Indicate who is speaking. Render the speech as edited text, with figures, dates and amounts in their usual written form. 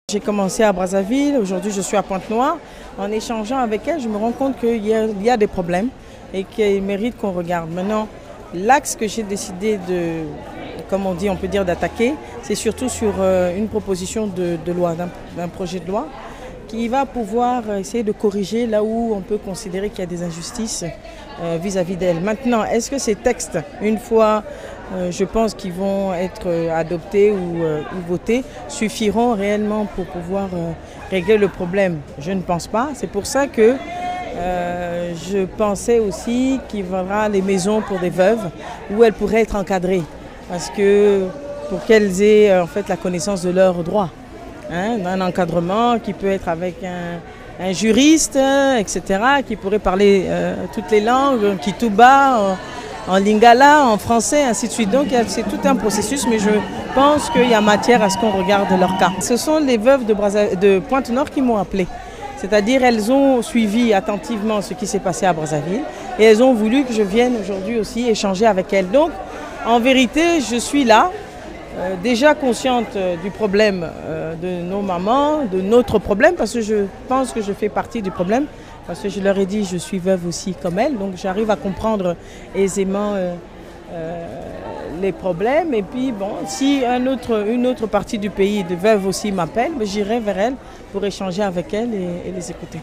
Speaker 1: J'ai commencé à Brazzaville, aujourd'hui je suis à Pointe-Noire. En échangeant avec elle, je me rends compte qu'il y a des problèmes et qu'il mérite qu'on regarde. Maintenant, l'axe que j'ai décidé de, comme on dit, on peut dire d'attaquer, c'est surtout sur une proposition de loi, d'un projet de loi qui va pouvoir essayer de corriger là où on peut considérer qu'il y a des injustices vis-à-vis d'elle. Maintenant, est-ce que ces textes, une fois, je pense qu'ils vont être adoptés ou votés, suffiront réellement pour pouvoir régler le problème? Je ne pense pas. C'est pour ça que je pensais aussi qu'il y aura les maisons pour des veuves où elles pourraient être encadrées, parce que pour qu'elles aient en fait la connaissance de leurs droits. Un encadrement qui peut être avec un juriste, etc., qui pourrait parler toutes les langues, Kituba, en lingala, en français, ainsi de suite. Donc c'est tout un processus, mais je pense qu'il y a matière à ce qu'on regarde leur cas. Ce sont les veuves de Pointe-Noire qui m'ont appelé. C'est-à-dire elles ont suivi attentivement ce qui s'est passé à Brazzaville et elles ont voulu que je vienne aujourd'hui aussi échanger avec elles. Donc en vérité, je suis là. Déjà consciente du problème de nos mamans, de notre problème, parce que je pense que je fais partie du problème, parce que je leur ai dit je suis veuve aussi comme elles, donc j'arrive à comprendre aisément les problèmes. Et puis bon, si une autre partie du pays de veuves aussi m'appelle, j'irai vers elles pour échanger avec elles et les écouter.